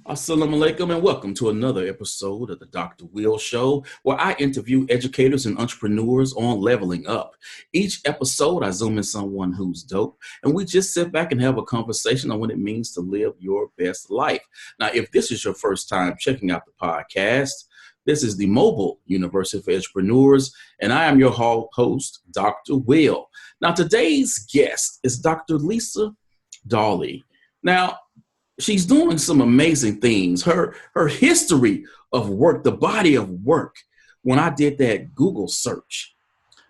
Assalamu alaikum and welcome to another episode of the Dr. Will Show, where I interview educators and entrepreneurs on leveling up. Each episode, I zoom in someone who's dope, and we just sit back and have a conversation on what it means to live your best life. Now, if this is your first time checking out the podcast, this is the Mobile University for Entrepreneurs, and I am your host, Dr. Will. Now, today's guest is Dr. Lisa Dawley. Now, she's doing some amazing things. Her history of work, the body of work, when I did that Google search,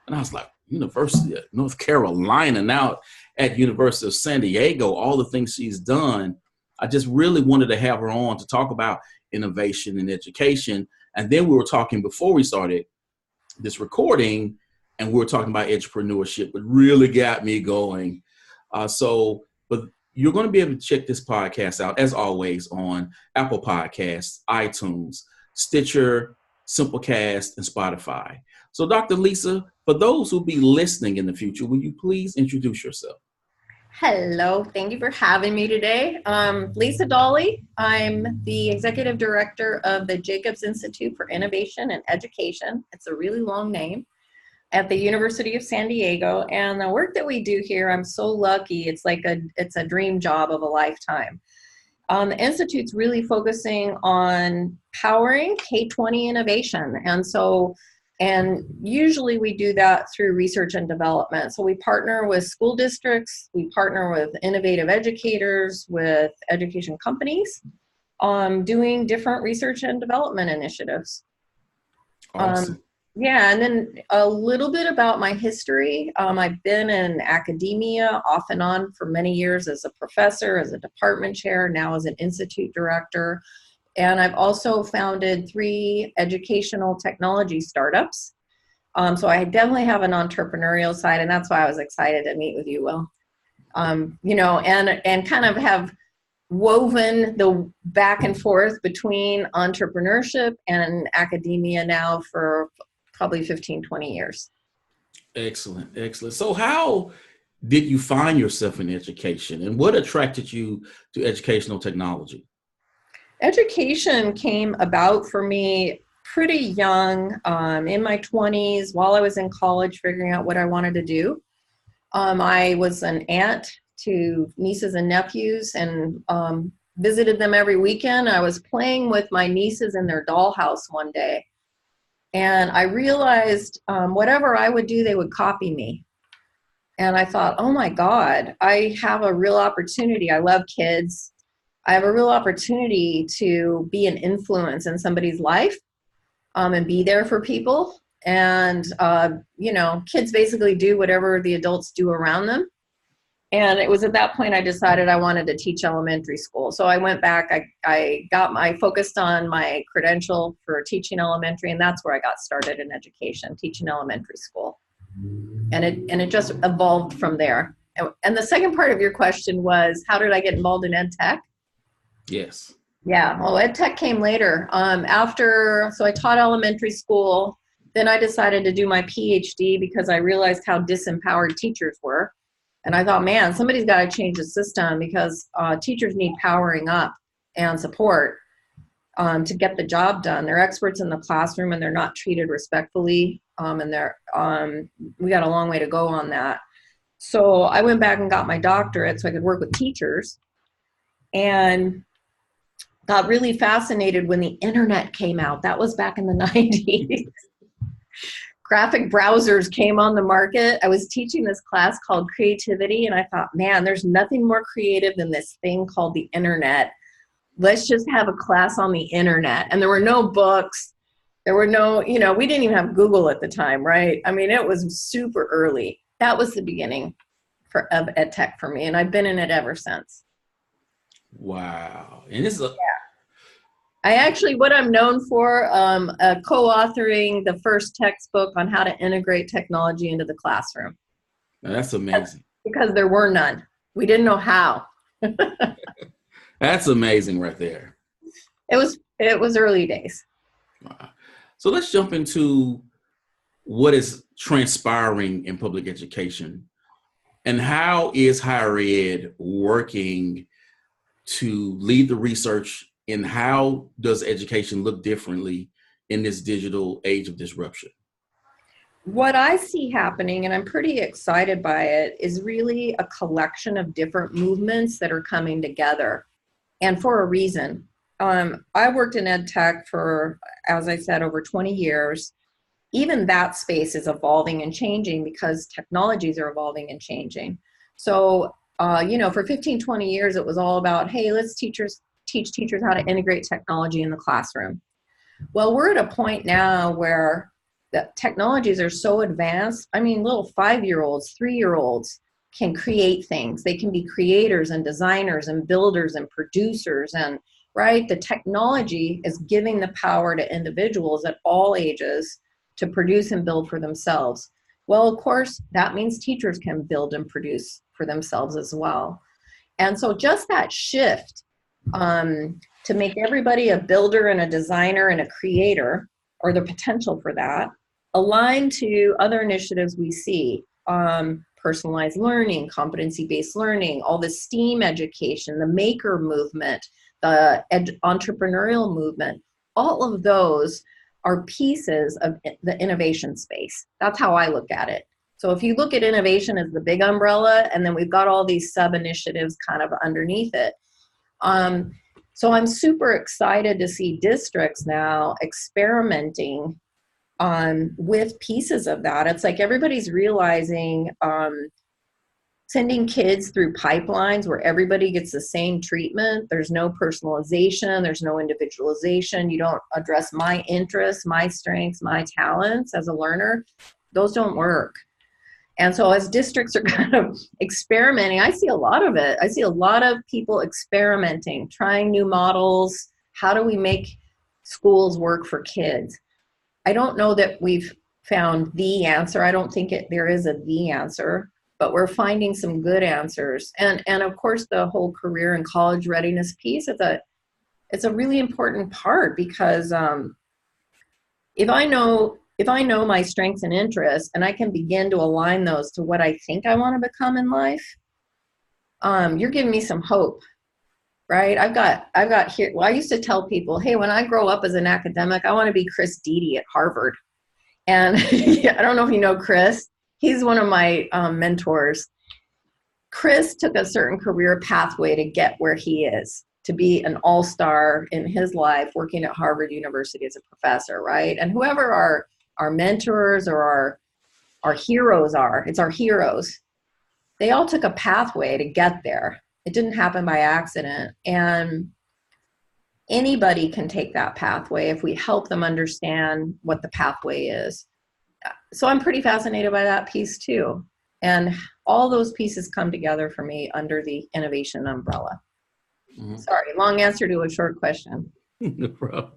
and I was like, University of North Carolina, now at University of San Diego, all the things she's done, I just really wanted to have her on to talk about innovation and education. And then we were talking before we started this recording, and we were talking about entrepreneurship, which really got me going. But you're going to be able to check this podcast out, as always, on Apple Podcasts, iTunes, Stitcher, Simplecast, and Spotify. So, Dr. Lisa, for those who'll be listening in the future, will you please introduce yourself? Hello. Thank you for having me today. Lisa Dawley. I'm the Executive Director of the Jacobs Institute for Innovation and Education. It's a really long name. At the University of San Diego, and the work that we do here, I'm so lucky. It's a dream job of a lifetime. The Institute's really focusing on powering K-20 innovation, and usually we do that through research and development. So we partner with school districts, we partner with innovative educators, with education companies, doing different research and development initiatives. Awesome. Yeah, and then a little bit about my history. I've been in academia off and on for many years as a professor, as a department chair, now as an institute director. And I've also founded 3 educational technology startups. So I definitely have an entrepreneurial side, and that's why I was excited to meet with you, Will. And kind of have woven the back and forth between entrepreneurship and academia now for probably 15, 20 years. Excellent. So how did you find yourself in education, and what attracted you to educational technology? Education came about for me pretty young, in my 20s, while I was in college figuring out what I wanted to do. I was an aunt to nieces and nephews and visited them every weekend. I was playing with my nieces in their dollhouse one day. And I realized whatever I would do, they would copy me. And I thought, oh my God, I have a real opportunity. I love kids. I have a real opportunity to be an influence in somebody's life and be there for people. And, kids basically do whatever the adults do around them. And it was at that point I decided I wanted to teach elementary school. So I went back, I focused on my credential for teaching elementary, and that's where I got started in education, teaching elementary school. And it just evolved from there. And the second part of your question was, how did I get involved in ed tech? Yes. Yeah, well, ed tech came later. So I taught elementary school. Then I decided to do my PhD because I realized how disempowered teachers were. And I thought, man, somebody's got to change the system because teachers need powering up and support to get the job done. They're experts in the classroom and they're not treated respectfully. We got a long way to go on that. So I went back and got my doctorate so I could work with teachers, and got really fascinated when the internet came out. That was back in the 90s. Graphic browsers came on the market. I was teaching this class called creativity, and I thought, man, there's nothing more creative than this thing called the internet. Let's just have a class on the internet. And there were no books. There were no, we didn't even have Google at the time, right? I mean, it was super early. That was the beginning of ed tech for me, and I've been in it ever since. Wow. And this is what I'm known for, co-authoring the first textbook on how to integrate technology into the classroom. That's amazing. Because there were none. We didn't know how. That's amazing right there. It was early days. Wow. So let's jump into what is transpiring in public education, and how is higher ed working to lead the research And how does education look differently in this digital age of disruption? What I see happening, and I'm pretty excited by it, is really a collection of different movements that are coming together, and for a reason. I worked in ed tech for, as I said, over 20 years. Even that space is evolving and changing because technologies are evolving and changing. So, for 15, 20 years, it was all about, hey, let's teach teachers how to integrate technology in the classroom. Well, we're at a point now where the technologies are so advanced. I mean, little 5-year-olds, 3-year-olds can create things. They can be creators and designers and builders and producers, and right, the technology is giving the power to individuals at all ages to produce and build for themselves. Well, of course, that means teachers can build and produce for themselves as well. And so just that shift to make everybody a builder and a designer and a creator, or the potential for that, aligned to other initiatives we see, personalized learning, competency-based learning, all the STEAM education, the maker movement, the entrepreneurial movement, all of those are pieces of the innovation space. That's how I look at it. So if you look at innovation as the big umbrella, and then we've got all these sub-initiatives kind of underneath it. So I'm super excited to see districts now experimenting with pieces of that. It's like everybody's realizing sending kids through pipelines where everybody gets the same treatment. There's no personalization. There's no individualization. You don't address my interests, my strengths, my talents as a learner. Those don't work. And so as districts are kind of experimenting, I see a lot of it. I see a lot of people experimenting, trying new models. How do we make schools work for kids? I don't know that we've found the answer. I don't think there is the answer, but we're finding some good answers. And of course, the whole career and college readiness piece, it's a really important part, because if I know my strengths and interests, and I can begin to align those to what I think I want to become in life, you're giving me some hope, right? I've got here. Well, I used to tell people, hey, when I grow up as an academic, I want to be Chris Dede at Harvard. And I don't know if you know Chris. He's one of my mentors. Chris took a certain career pathway to get where he is, to be an all-star in his life, working at Harvard University as a professor, right? And whoever our mentors or our heroes are, it's our heroes. They all took a pathway to get there. It didn't happen by accident. And anybody can take that pathway if we help them understand what the pathway is. So I'm pretty fascinated by that piece too. And all those pieces come together for me under the innovation umbrella. Mm-hmm. Sorry, long answer to a short question. No problem.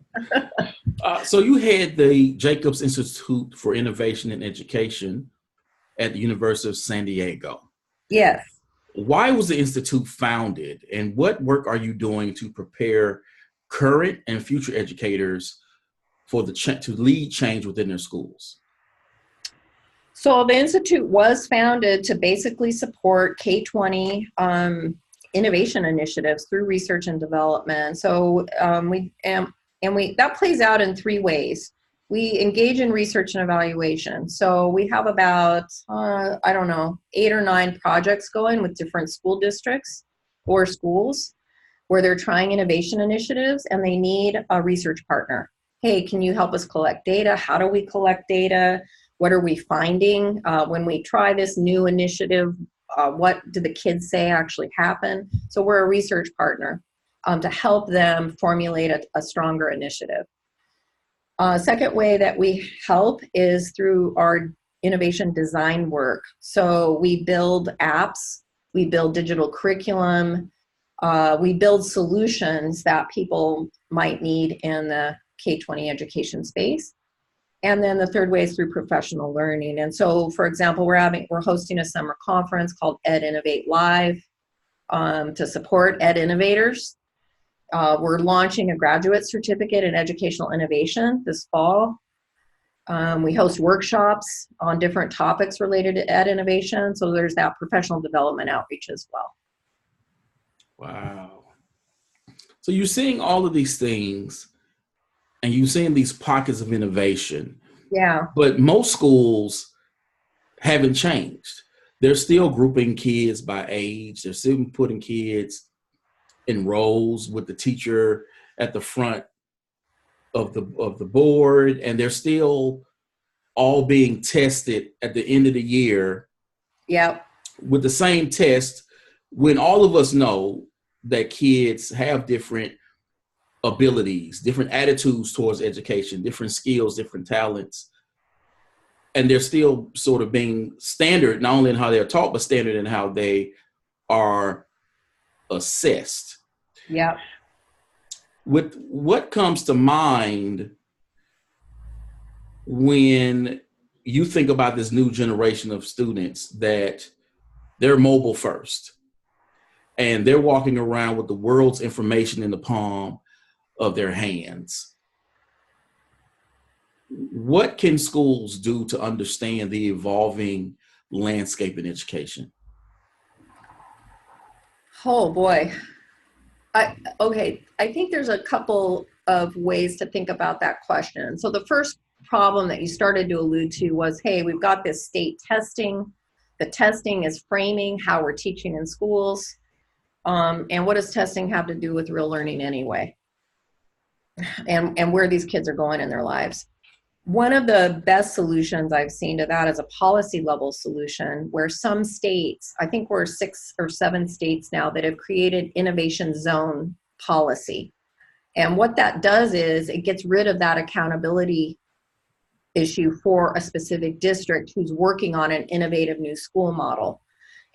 So you had the Jacobs Institute for Innovation and Education at the University of San Diego. Yes. Why was the institute founded, and what work are you doing to prepare current and future educators for to lead change within their schools? So the institute was founded to basically support K-20 innovation initiatives through research and development. So that plays out in 3 ways. We engage in research and evaluation. So we have about 8 or 9 projects going with different school districts or schools where they're trying innovation initiatives and they need a research partner. Hey, can you help us collect data? How do we collect data? What are we finding when we try this new initiative? What do the kids say actually happened? So we're a research partner to help them formulate a stronger initiative. Second way that we help is through our innovation design work. So we build apps, we build digital curriculum, we build solutions that people might need in the K-20 education space. And then the third way is through professional learning. And so, for example, we're hosting a summer conference called Ed Innovate Live to support Ed innovators. We're launching a graduate certificate in educational innovation this fall. We host workshops on different topics related to Ed innovation. So there's that professional development outreach as well. Wow. So you're seeing all of these things and you're seeing these pockets of innovation. Yeah. But most schools haven't changed. They're still grouping kids by age. They're still putting kids in rows with the teacher at the front of the board, and they're still all being tested at the end of the year. Yep. With the same test, when all of us know that kids have different abilities, different attitudes towards education, different skills, different talents, and they're still sort of being standard, not only in how they're taught, but standard in how they are assessed. Yep. With what comes to mind when you think about this new generation of students that they're mobile first and they're walking around with the world's information in the palm of their hands? What can schools do to understand the evolving landscape in education? Oh boy. I think there's a couple of ways to think about that question. So the first problem that you started to allude to was, hey, we've got this state testing. The testing is framing how we're teaching in schools. And what does testing have to do with real learning anyway? And where these kids are going in their lives. One of the best solutions I've seen to that is a policy level solution where some states, I think we're 6 or 7 states now that have created innovation zone policy. And what that does is it gets rid of that accountability issue for a specific district who's working on an innovative new school model.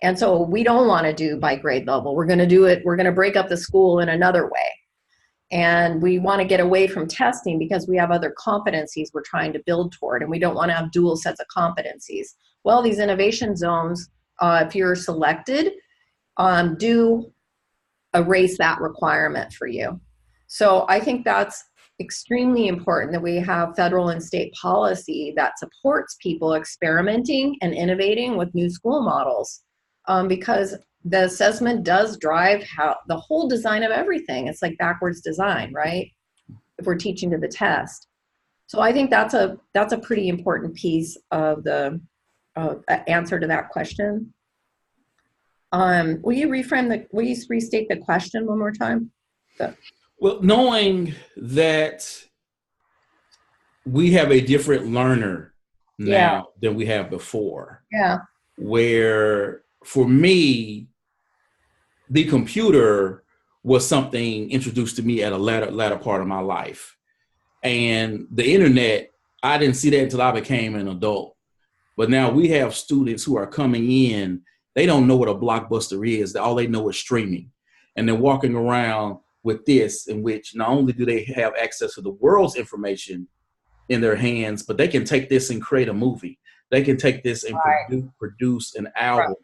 And so we don't want to do by grade level. We're going to do it, we're going to break up the school in another way. And we want to get away from testing because we have other competencies we're trying to build toward, and we don't want to have dual sets of competencies. Well, these innovation zones, if you're selected, do erase that requirement for you. So I think that's extremely important that we have federal and state policy that supports people experimenting and innovating with new school models, because the assessment does drive how the whole design of everything. It's like backwards design, right? If we're teaching to the test. So I think that's a pretty important piece of the answer to that question. Will you restate the question one more time? Well, knowing that we have a different learner now than we have before. Yeah. Where for me, the computer was something introduced to me at a latter part of my life. And the internet, I didn't see that until I became an adult. But now we have students who are coming in, they don't know what a blockbuster is. All they know is streaming. And they're walking around with this, in which not only do they have access to the world's information in their hands, but they can take this and create a movie. They can take this and produce an album. Right.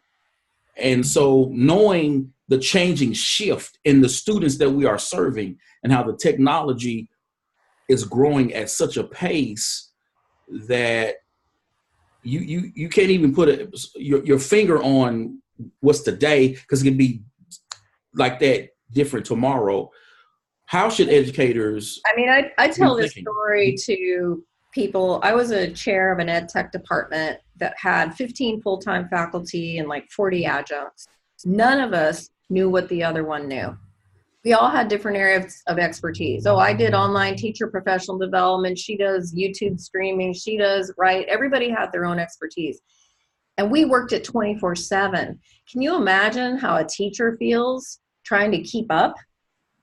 And so knowing the changing shift in the students that we are serving and how the technology is growing at such a pace that you can't even put your finger on what's today, because it can be like that different tomorrow. How should educators? I mean, I tell this story to people. I was a chair of an ed tech department that had 15 full-time faculty and like 40 adjuncts. None of us knew what the other one knew. We all had different areas of expertise. Oh, I did online teacher professional development. She does YouTube streaming. She does, right? Everybody had their own expertise. And we worked at 24/7. Can you imagine how a teacher feels trying to keep up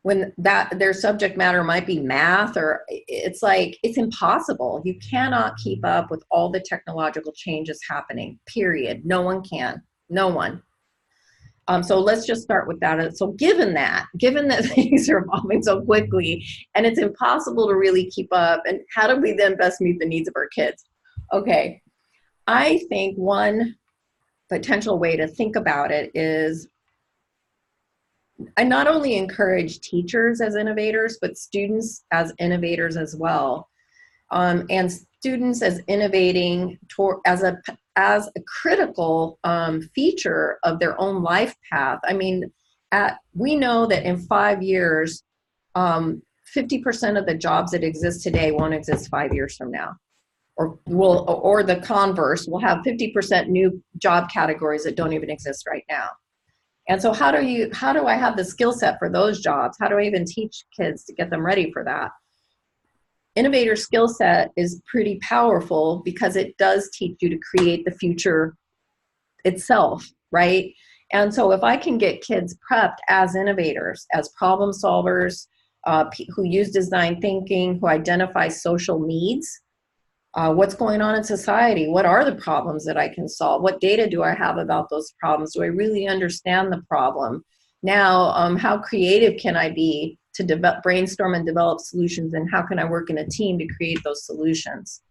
when their subject matter might be math, or it's like, it's impossible. You cannot keep up with all the technological changes happening, period. No one can, no one. So let's just start with that. So given that things are evolving so quickly and it's impossible to really keep up, and how do we then best meet the needs of our kids? Okay, I think one potential way to think about it is, I not only encourage teachers as innovators, but students as innovators as well. And students as innovating as a critical feature of their own life path. I mean, we know that in 5 years, 50% of the jobs that exist today won't exist 5 years from now. Or the converse, we'll have 50% new job categories that don't even exist right now. And so how do I have the skill set for those jobs? How do I even teach kids to get them ready for that? Innovator skill set is pretty powerful because it does teach you to create the future itself, right? And so if I can get kids prepped as innovators, as problem solvers, who use design thinking, who identify social needs, what's going on in society? What are the problems that I can solve? What data do I have about those problems? Do I really understand the problem? Now, how creative can I be to brainstorm and develop solutions, and how can I work in a team to create those solutions?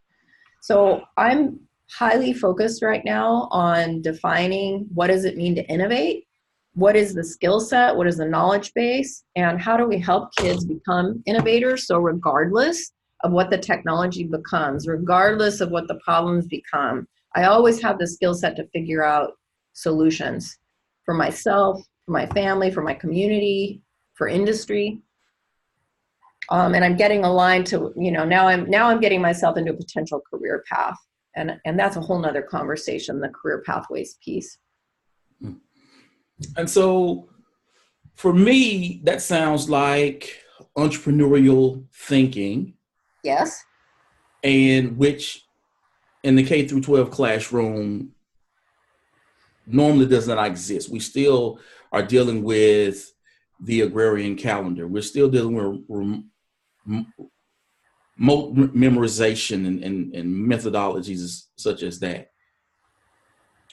So I'm highly focused right now on defining what does it mean to innovate? What is the skill set? What is the knowledge base? And how do we help kids become innovators? So regardless of what the technology becomes, regardless of what the problems become, I always have the skill set to figure out solutions for myself, for my family, for my community, for industry. And I'm getting aligned to, now I'm getting myself into a potential career path. And that's a whole nother conversation, the career pathways piece. And so for me, that sounds like entrepreneurial thinking. Yes. And which in the K through 12 classroom normally does not exist. We still are dealing with the agrarian calendar. We're still dealing with memorization and methodologies such as that.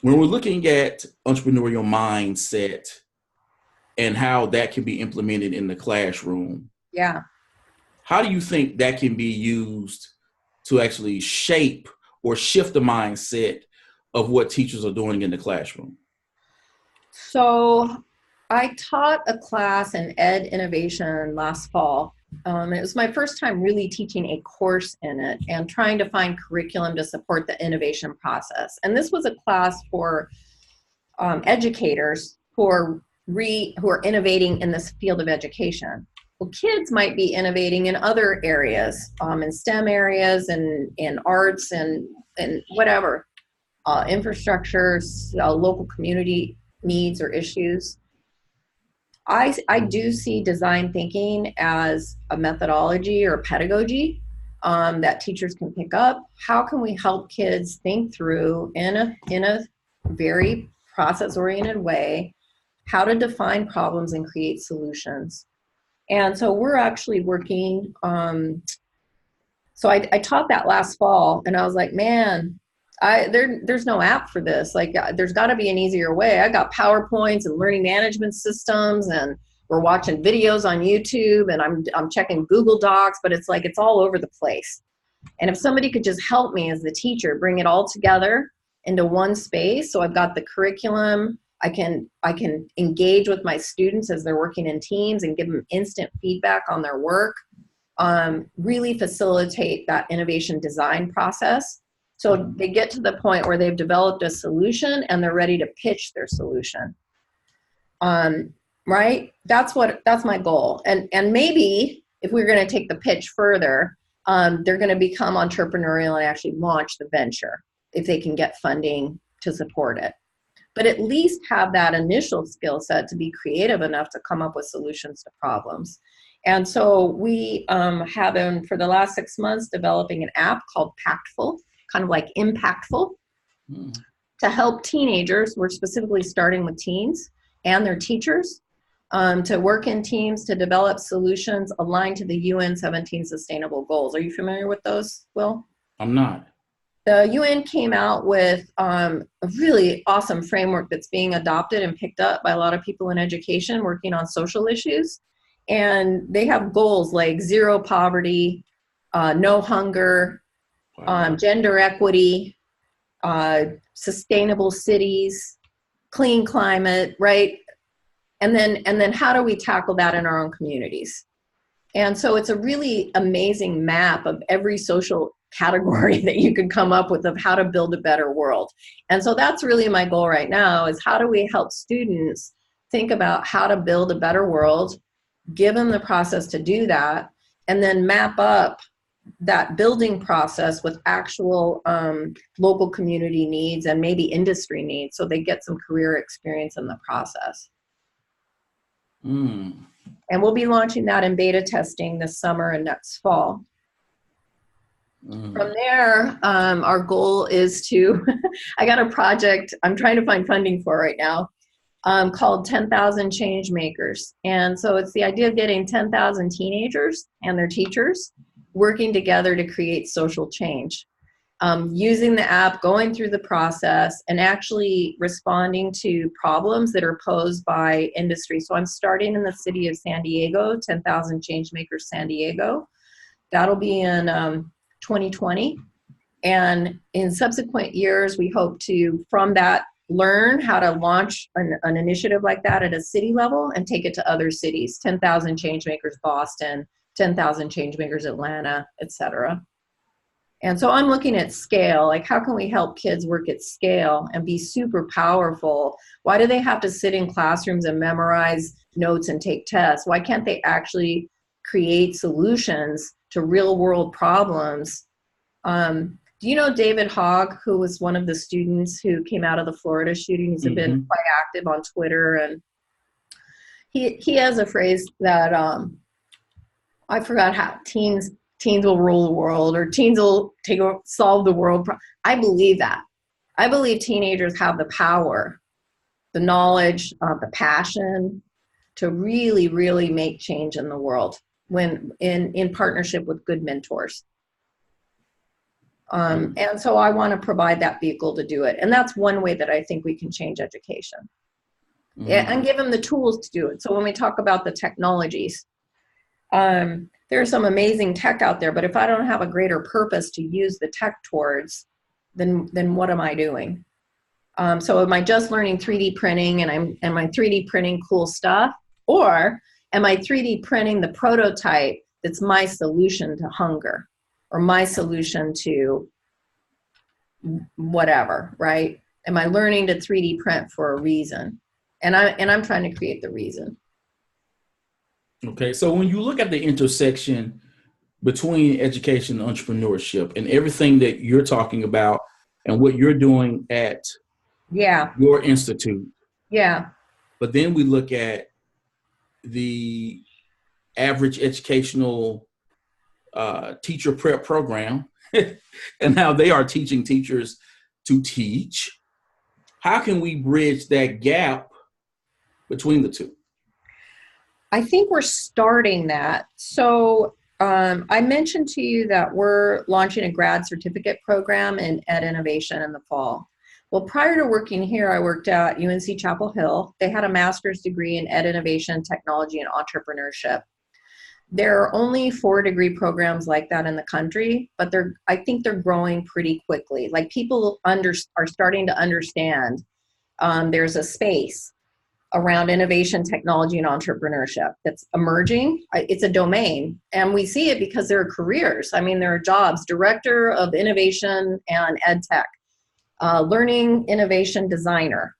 When we're looking at entrepreneurial mindset and how that can be implemented in the classroom, yeah, how do you think that can be used to actually shape or shift the mindset of what teachers are doing in the classroom? So I taught a class in Ed Innovation last fall. It was my first time really teaching a course in it and trying to find curriculum to support the innovation process. And this was a class for educators who are innovating in this field of education. Well, kids might be innovating in other areas, in STEM areas and in arts and whatever, infrastructures, local community needs or issues. I do see design thinking as a methodology or pedagogy that teachers can pick up. How can we help kids think through in a very process-oriented way how to define problems and create solutions? And so we're actually working. So I taught that last fall, and I was like, man, there's no app for this. Like, there's got to be an easier way. I got PowerPoints and learning management systems, and we're watching videos on YouTube, and I'm checking Google Docs, but it's like it's all over the place. And if somebody could just help me as the teacher, bring it all together into one space, so I've got the curriculum. I can engage with my students as they're working in teams and give them instant feedback on their work. Really facilitate that innovation design process. So they get to the point where they've developed a solution and they're ready to pitch their solution. Right? That's my goal. And maybe if we're going to take the pitch further, they're going to become entrepreneurial and actually launch the venture if they can get funding to support it. But at least have that initial skill set to be creative enough to come up with solutions to problems. And so we have been, for the last 6 months, developing an app called Pactful, kind of like Impactful, to help teenagers. We're specifically starting with teens and their teachers to work in teams to develop solutions aligned to the UN 17 Sustainable Goals. Are you familiar with those, Will? I'm not. The UN came out with a really awesome framework that's being adopted and picked up by a lot of people in education working on social issues. And they have goals like zero poverty, no hunger, gender equity, sustainable cities, clean climate, right? And then how do we tackle that in our own communities? And so it's a really amazing map of every social category that you could come up with of how to build a better world. And so that's really my goal right now, is how do we help students think about how to build a better world give them the process to do that, and then map up that building process with actual local community needs and maybe industry needs, so they get some career experience in the process. Mm. And we'll be launching that in beta testing this summer and next fall. From there, our goal is to, I got a project I'm trying to find funding for right now, called 10,000 Changemakers. And so it's the idea of getting 10,000 teenagers and their teachers working together to create social change. Using the app, going through the process, and actually responding to problems that are posed by industry. So I'm starting in the city of San Diego, 10,000 Changemakers San Diego. That'll be in 2020. And in subsequent years, we hope to, from that, learn how to launch an initiative like that at a city level and take it to other cities. 10,000 Changemakers Boston, 10,000 Changemakers Atlanta, etc. And so I'm looking at scale, like how can we help kids work at scale and be super powerful? Why do they have to sit in classrooms and memorize notes and take tests? Why can't they actually create solutions to real world problems? Do you know David Hogg, who was one of the students who came out of the Florida shooting? He's been quite active on Twitter, and he has a phrase that I forgot how teens will rule the world, or teens will solve the world. I believe that. I believe teenagers have the power, the knowledge, the passion to really, really make change in the world when in partnership with good mentors. And so I want to provide that vehicle to do it. And that's one way that I think we can change education. Yeah, and give them the tools to do it. So when we talk about the technologies, there's some amazing tech out there, but if I don't have a greater purpose to use the tech towards, then what am I doing? So am I just learning 3D printing and am I 3D printing cool stuff? Or am I 3D printing the prototype that's my solution to hunger or my solution to whatever, right? Am I learning to 3D print for a reason? And I'm trying to create the reason. Okay, so when you look at the intersection between education and entrepreneurship and everything that you're talking about and what you're doing at your institute, but then we look at the average educational teacher prep program and how they are teaching teachers to teach, how can we bridge that gap between the two? I think we're starting that. So I mentioned to you that we're launching a grad certificate program in Ed Innovation in the fall. Well, prior to working here, I worked at UNC Chapel Hill. They had a master's degree in Ed Innovation, Technology, and Entrepreneurship. There are only 4-degree programs like that in the country, but I think they're growing pretty quickly. Like people are starting to understand there's a space around innovation, technology, and entrepreneurship that's emerging. It's a domain, and we see it because there are careers. I mean, there are jobs, Director of Innovation and EdTech, Learning Innovation Designer,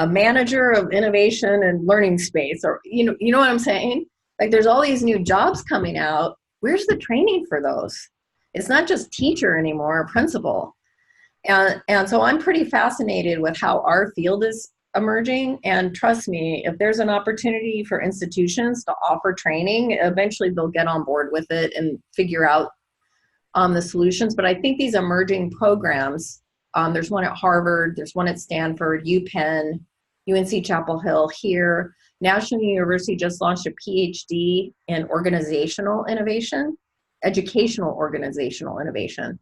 Manager of Innovation and Learning Space, or you know what I'm saying? Like there's all these new jobs coming out. Where's the training for those? It's not just teacher anymore, or principal. And so I'm pretty fascinated with how our field is emerging, and trust me, if there's an opportunity for institutions to offer training, eventually they'll get on board with it and figure out the solutions. But I think these emerging programs, there's one at Harvard, there's one at Stanford, UPenn, UNC Chapel Hill here. National University just launched a PhD in organizational innovation, educational organizational innovation.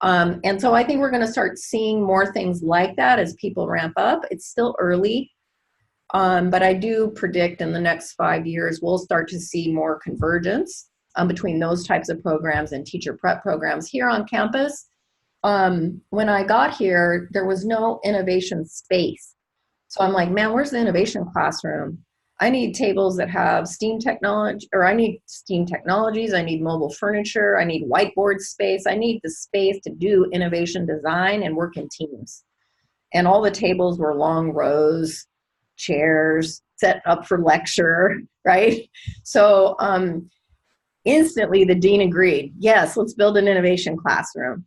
And so I think we're going to start seeing more things like that as people ramp up. It's still early, but I do predict in the next 5 years, we'll start to see more convergence between those types of programs and teacher prep programs here on campus. When I got here, there was no innovation space. So I'm like, man, where's the innovation classroom? I need tables that have STEAM technology, or I need STEAM technologies. I need mobile furniture. I need whiteboard space. I need the space to do innovation design and work in teams. And all the tables were long rows, chairs, set up for lecture, right? So instantly the dean agreed, yes, let's build an innovation classroom.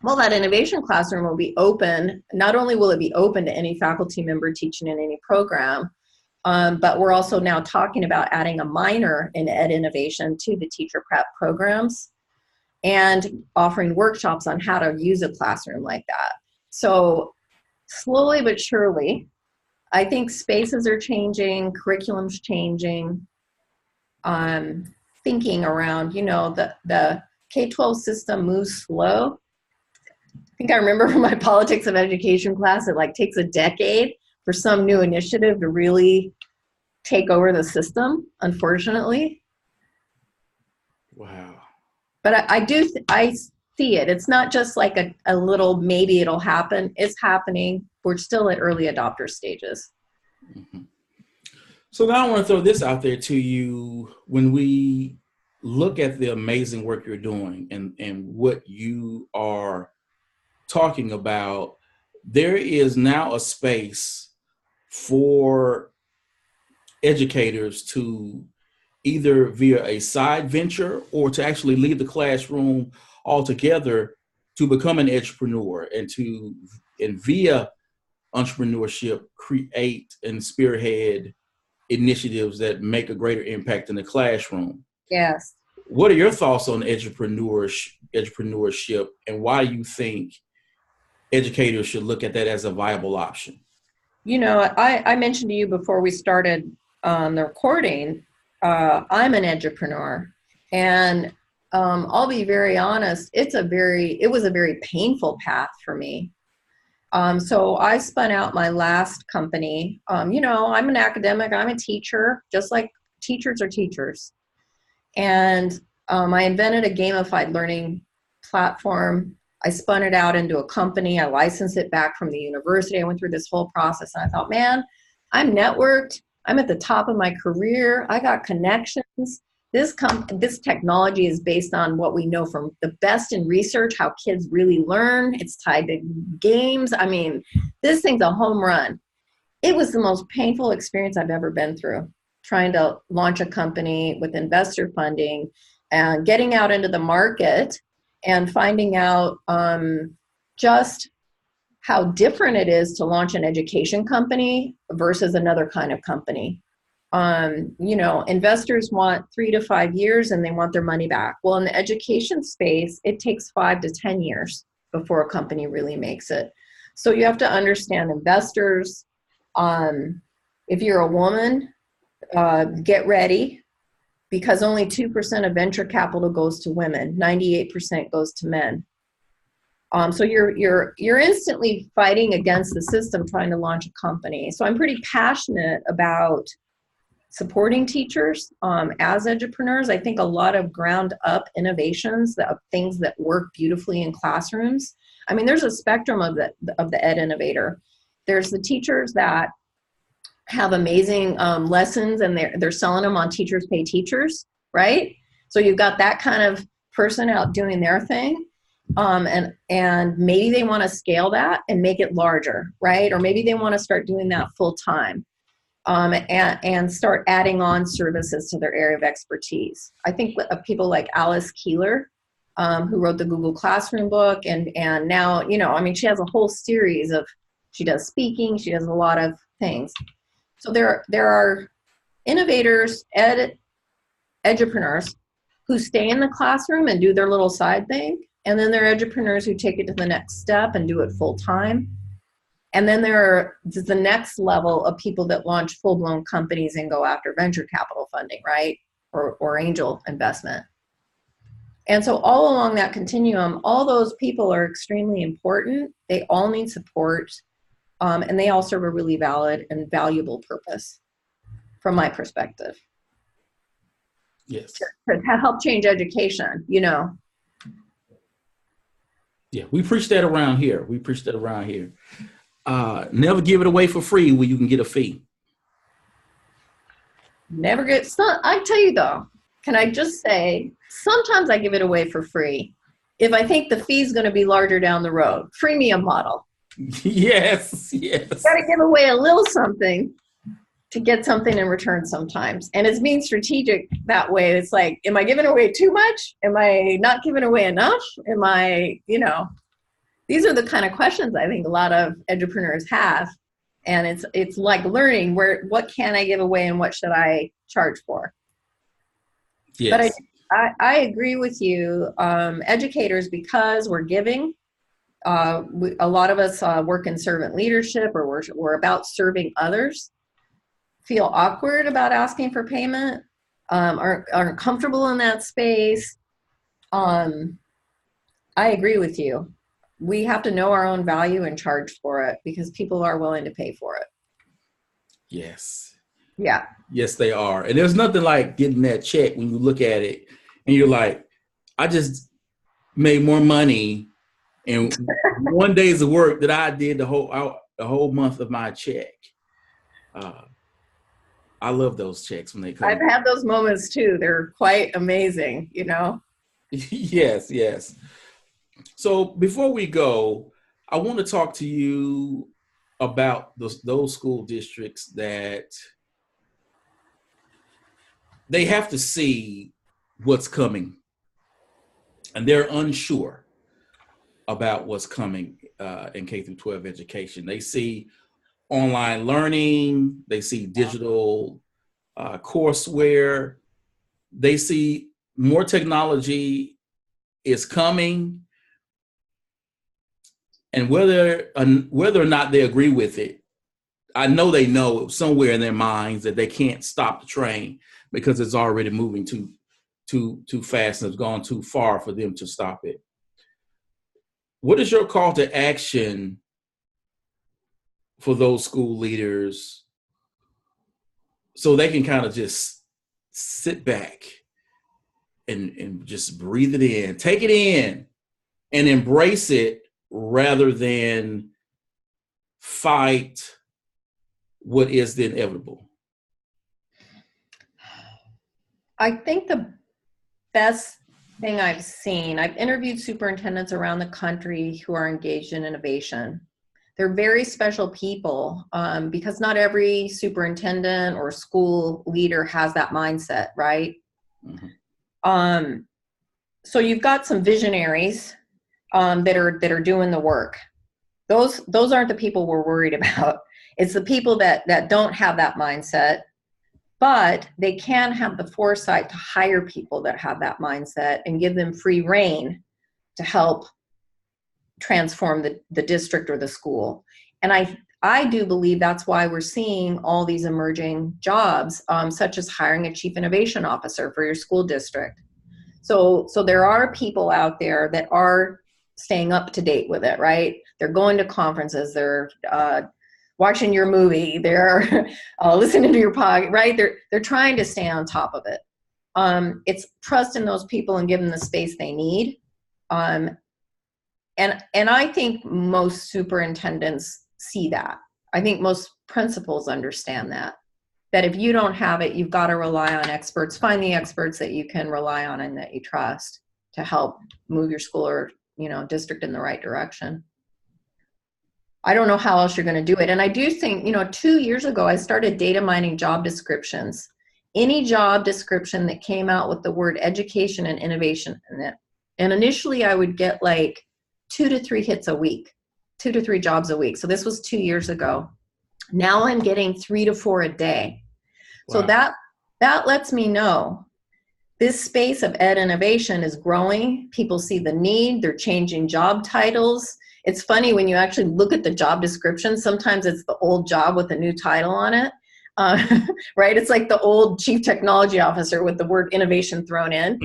Well, that innovation classroom will be open. Not only will it be open to any faculty member teaching in any program, but we're also now talking about adding a minor in ed innovation to the teacher prep programs and offering workshops on how to use a classroom like that. So slowly but surely, I think spaces are changing, curriculum's changing, thinking around, you know, the K-12 system moves slow. I think I remember from my politics of education class, it like takes a decade for some new initiative to really take over the system, unfortunately. Wow. But I see it. It's not just like a little maybe it'll happen. It's happening. We're still at early adopter stages. Mm-hmm. So now I want to throw this out there to you. When we look at the amazing work you're doing and what you are talking about, there is now a space for educators to either via a side venture or to actually leave the classroom altogether to become an entrepreneur and via entrepreneurship create and spearhead initiatives that make a greater impact in the classroom. Yes. What are your thoughts on entrepreneurship and why do you think educators should look at that as a viable option? You know, I mentioned to you before we started the recording, I'm an entrepreneur, and I'll be very honest, it was a very painful path for me. So I spun out my last company. You know, I'm an academic, I'm a teacher, just like teachers are teachers. And I invented a gamified learning platform. I spun it out into a company. I licensed it back from the university. I went through this whole process and I thought, man, I'm networked. I'm at the top of my career. I got connections. This technology is based on what we know from the best in research, how kids really learn. It's tied to games. I mean, this thing's a home run. It was the most painful experience I've ever been through, trying to launch a company with investor funding and getting out into the market and finding out just how different it is to launch an education company versus another kind of company. You know, investors want 3 to 5 years and they want their money back. Well, in the education space, it takes 5 to 10 years before a company really makes it. So you have to understand investors. If you're a woman, get ready, because only 2% of venture capital goes to women, 98% goes to men. So you're instantly fighting against the system trying to launch a company. So I'm pretty passionate about supporting teachers as entrepreneurs. I think a lot of ground up innovations, of things that work beautifully in classrooms. I mean, there's a spectrum of the ed innovator. There's the teachers that have amazing lessons and they're selling them on Teachers Pay Teachers, right? So you've got that kind of person out doing their thing. And maybe they want to scale that and make it larger, right? Or maybe they want to start doing that full time. And start adding on services to their area of expertise. I think of people like Alice Keeler, who wrote the Google Classroom book, and now, you know, I mean, she has a whole series she does speaking, she does a lot of things. So there are innovators, edupreneurs, who stay in the classroom and do their little side thing, and then there are edupreneurs who take it to the next step and do it full time. And then there are the next level of people that launch full-blown companies and go after venture capital funding, right? Or angel investment. And so all along that continuum, all those people are extremely important. They all need support, and they all serve a really valid and valuable purpose from my perspective. Yes. To help change education, you know. Yeah, we preach that around here. Never give it away for free where you can get a fee. I tell you though, can I just say, sometimes I give it away for free if I think the fee's going to be larger down the road. Freemium model. Yes. Got to give away a little something to get something in return sometimes. And it's being strategic that way. It's like, am I giving away too much? Am I not giving away enough? Am I, these are the kind of questions I think a lot of entrepreneurs have. And it's like learning what can I give away and what should I charge for? Yes. But I agree with you. Educators, because we're giving, a lot of us work in servant leadership, or we're about serving others, feel awkward about asking for payment, aren't comfortable in that space. I agree with you. We have to know our own value and charge for it, because people are willing to pay for it. Yes. Yeah. Yes, they are. And there's nothing like getting that check when you look at it and you're like, I just made more money in one day's of work that I did the whole month of my check. I love those checks when they come. I've had those moments too. They're quite amazing, Yes, yes. So before we go, I want to talk to you about those school districts that they have to see what's coming, and they're unsure about what's coming in K through 12 education. They see online learning, they see digital courseware, they see more technology is coming, and whether or not they agree with it, I know they know somewhere in their minds that they can't stop the train because it's already moving too fast and it's gone too far for them to stop it. What is your call to action for those school leaders so they can kind of just sit back and just breathe it in, take it in, and embrace it rather than fight what is the inevitable? I think the best thing I've seen, I've interviewed superintendents around the country who are engaged in innovation. They're very special people because not every superintendent or school leader has that mindset, right? Mm-hmm. So you've got some visionaries that are doing the work. Those aren't the people we're worried about. It's the people that don't have that mindset, but they can have the foresight to hire people that have that mindset and give them free rein to help transform the district or the school. And I do believe that's why we're seeing all these emerging jobs, such as hiring a chief innovation officer for your school district. So there are people out there that are staying up to date with it, right? They're going to conferences, they're watching your movie, they're listening to your podcast, right? They're trying to stay on top of it. It's trust in those people and give them the space they need. And I think most superintendents see that. I think most principals understand that if you don't have it, you've got to rely on experts. Find the experts that you can rely on and that you trust to help move your school or district in the right direction. I don't know how else you're going to do it. And I do think, 2 years ago, I started data mining job descriptions. Any job description that came out with the word education and innovation in it. And initially I would get like 2 to 3 hits a week, 2 to 3 jobs a week. So this was 2 years ago. Now I'm getting 3 to 4 a day. Wow. So that lets me know this space of ed innovation is growing. People see the need. They're changing job titles. It's funny when you actually look at the job description, sometimes it's the old job with a new title on it, right? It's like the old chief technology officer with the word innovation thrown in.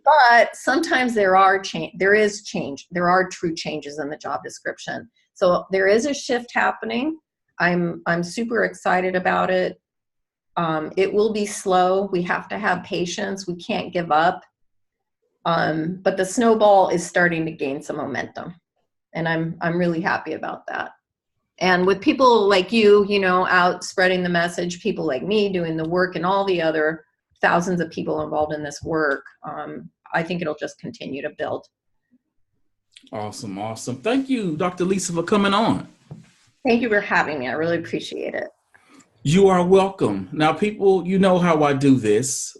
But sometimes there is change. There are true changes in the job description. So there is a shift happening. I'm super excited about it. It will be slow. We have to have patience. We can't give up. But the snowball is starting to gain some momentum. And I'm really happy about that. And with people like you, out spreading the message, people like me doing the work, and all the other thousands of people involved in this work, I think it'll just continue to build. Awesome. Awesome. Thank you, Dr. Lisa, for coming on. Thank you for having me. I really appreciate it. You are welcome. Now, people, you know how I do this.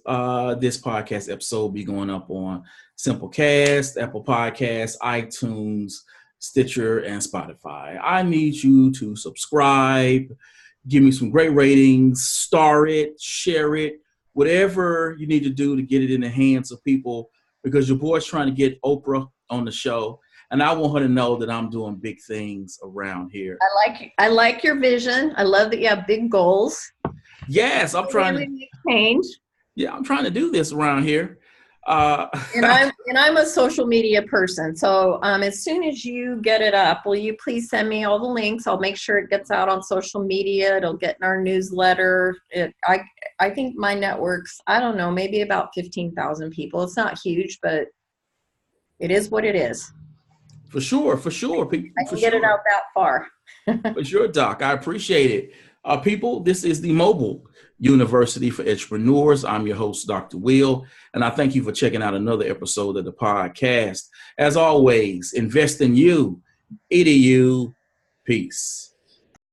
This podcast episode will be going up on Simplecast, Apple Podcasts, iTunes, Stitcher, and Spotify. I need you to subscribe, give me some great ratings, star it, share it, whatever you need to do to get it in the hands of people, because your boy's trying to get Oprah on the show. And I want her to know that I'm doing big things around here. I like your vision. I love that you have big goals. Yes, I'm trying to make change. Yeah, I'm trying to do this around here. And I'm a social media person. So as soon as you get it up, will you please send me all the links? I'll make sure it gets out on social media. It'll get in our newsletter. I think my network's, I don't know, maybe about 15,000 people. It's not huge, but it is what it is. For sure. I can get it out that far. For sure, Doc. I appreciate it. People, this is the Mobile University for Entrepreneurs. I'm your host, Dr. Will, and I thank you for checking out another episode of the podcast. As always, invest in you. EDU. Peace.